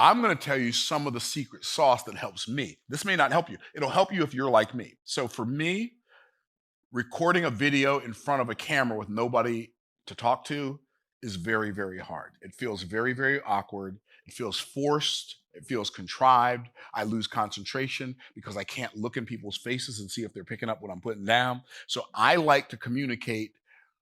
I'm going to tell you some of the secret sauce that helps me. This may not help you. It'll help you if you're like me. So for me, recording a video in front of a camera with nobody to talk to is very, very hard. It feels very, very awkward. It feels forced. It feels contrived. I lose concentration because I can't look in people's faces and see if they're picking up what I'm putting down. So I like to communicate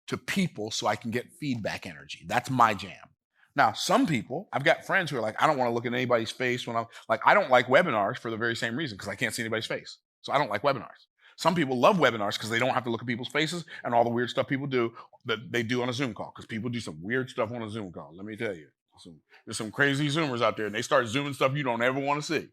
to people so I can get feedback energy. That's my jam. Now, some people, I've got friends who are like, I don't want to look at anybody's face when I'm like, I don't like webinars for the very same reason because I can't see anybody's face. So I don't like webinars. Some people love webinars because they don't have to look at people's faces and all the weird stuff people do that they do on a Zoom call, because people do some weird stuff on a Zoom call. Let me tell you, there's some crazy Zoomers out there and they start Zooming stuff you don't ever want to see.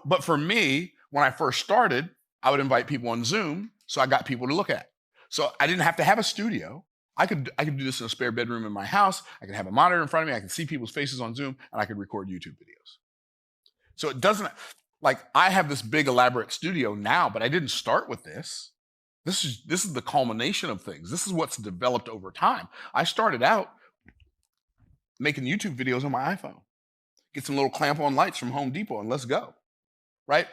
But for me, when I first started, I would invite people on Zoom, so I got people to look at. So I didn't have to have a studio. I could do this in a spare bedroom in my house. I could have a monitor in front of me. I could see people's faces on Zoom, and I could record YouTube videos. So it doesn't, like, I have this big elaborate studio now, but I didn't start with this. This is the culmination of things. This is what's developed over time. I started out making YouTube videos on my iPhone. Get some little clamp-on lights from Home Depot and let's go, right?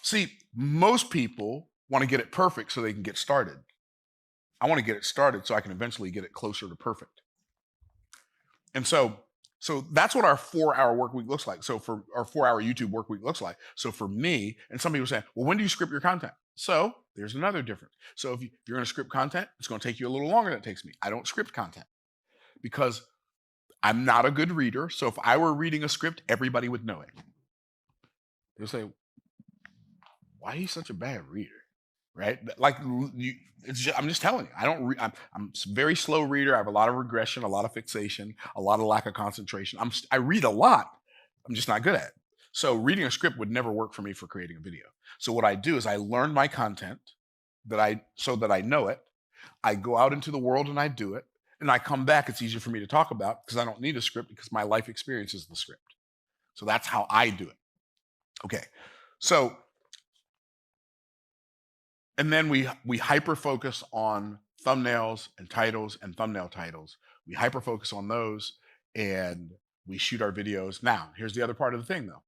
See, most people want to get it perfect so they can get started. I want to get it started so I can eventually get it closer to perfect. And so that's what our 4-hour work week looks like. So for our 4-hour YouTube work week looks like. So for me, and some people say, well, when do you script your content? So there's another difference. So if you're going to script content, it's going to take you a little longer than it takes me. I don't script content because I'm not a good reader. So if I were reading a script, everybody would know it. They'll say, why are you such a bad reader? Right? Like, I'm just telling you, I'm a very slow reader. I have a lot of regression, a lot of fixation, a lot of lack of concentration. I read a lot. I'm just not good at it. So reading a script would never work for me for creating a video. So what I do is I learn my content so that I know it. I go out into the world and I do it. And I come back, it's easier for me to talk about because I don't need a script because my life experience is the script. So that's how I do it. Okay. So, and then we hyper focus on thumbnails and titles and thumbnail titles. We hyper focus on those and we shoot our videos. Now, here's the other part of the thing though.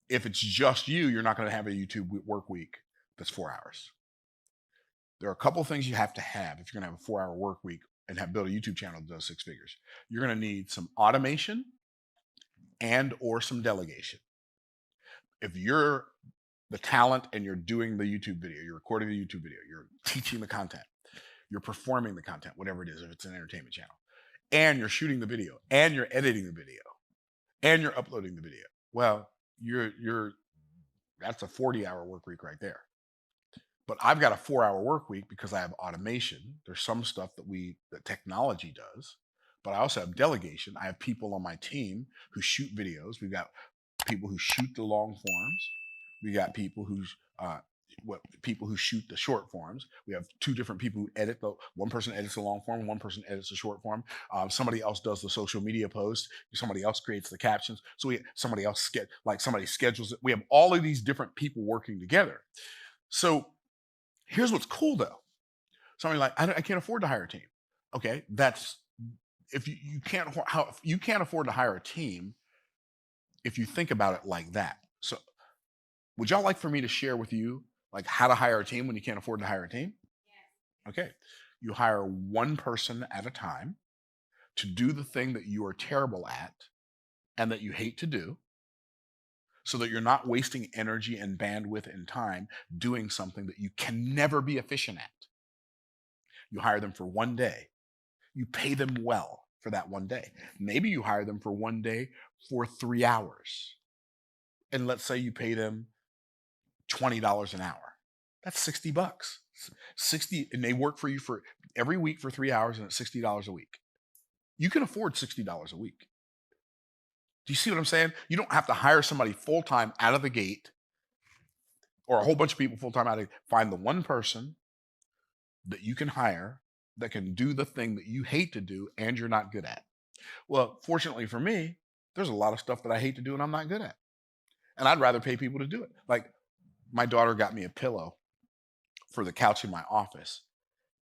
If it's just you, you're not going to have a YouTube work week that's 4 hours. There are a couple of things you have to have if you're going to have a 4-hour work week and build a YouTube channel that does 6 figures. You're going to need some automation and or some delegation. If you're the talent and you're doing the YouTube video, you're recording the YouTube video, you're teaching the content, you're performing the content, whatever it is, if it's an entertainment channel, and you're shooting the video, and you're editing the video, and you're uploading the video, well, that's a 40-hour work week right there. But I've got a 4-hour work week because I have automation. There's some stuff that technology does, but I also have delegation. I have people on my team who shoot videos. We've got people who shoot the long forms. We got people who shoot the short forms. We have 2 different people who edit. One person edits the long form, one person edits the short form. Somebody else does the social media post. Somebody else creates the captions. So somebody schedules it. We have all of these different people working together. So here's what's cool though. Somebody like, I can't afford to hire a team. Okay, that's if you can't afford to hire a team if you think about it like that. So would y'all like for me to share with you like how to hire a team when you can't afford to hire a team? Yes. Okay. You hire one person at a time to do the thing that you are terrible at and that you hate to do, so that you're not wasting energy and bandwidth and time doing something that you can never be efficient at. You hire them for one day. You pay them well for that one day. Maybe you hire them for one day for 3 hours. And let's say you pay them $20 an hour. That's $60. 60, and they work for you for every week for 3 hours, and it's $60 a week. You can afford $60 a week. Do you see what I'm saying? You don't have to hire somebody full-time out of the gate, or a whole bunch of people full-time out of the gate. Find the one person that you can hire that can do the thing that you hate to do and you're not good at. Well, fortunately for me, there's a lot of stuff that I hate to do and I'm not good at. And I'd rather pay people to do it. Like, my daughter got me a pillow for the couch in my office.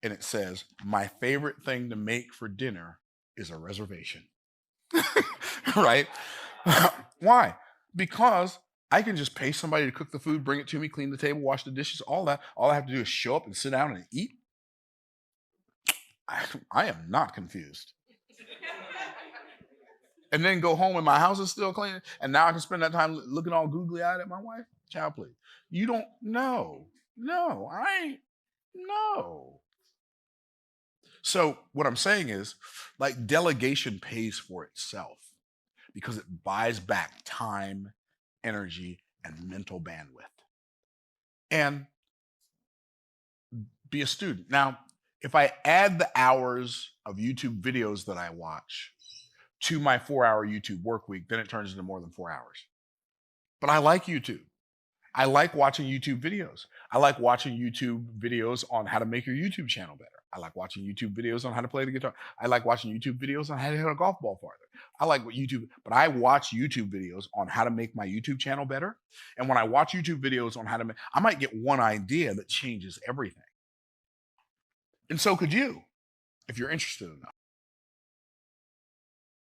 and it says, my favorite thing to make for dinner is a reservation. Right? Why? Because I can just pay somebody to cook the food, bring it to me, clean the table, wash the dishes, all that. All I have to do is show up and sit down and eat. I am not confused. And then go home and my house is still clean. And now I can spend that time looking all googly eyed at my wife. Child, please. You don't know. No, I ain't. No. So what I'm saying is, like, delegation pays for itself because it buys back time, energy, and mental bandwidth. And be a student. Now, if I add the hours of YouTube videos that I watch to my 4-hour YouTube work week, then it turns into more than 4 hours. But I like YouTube. I like watching YouTube videos. I like watching YouTube videos on how to make your YouTube channel better. I like watching YouTube videos on how to play the guitar. I like watching YouTube videos on how to hit a golf ball farther. I like what YouTube, but I watch YouTube videos on how to make my YouTube channel better. And when I watch YouTube videos on how to make, I might get one idea that changes everything. And so could you, if you're interested enough.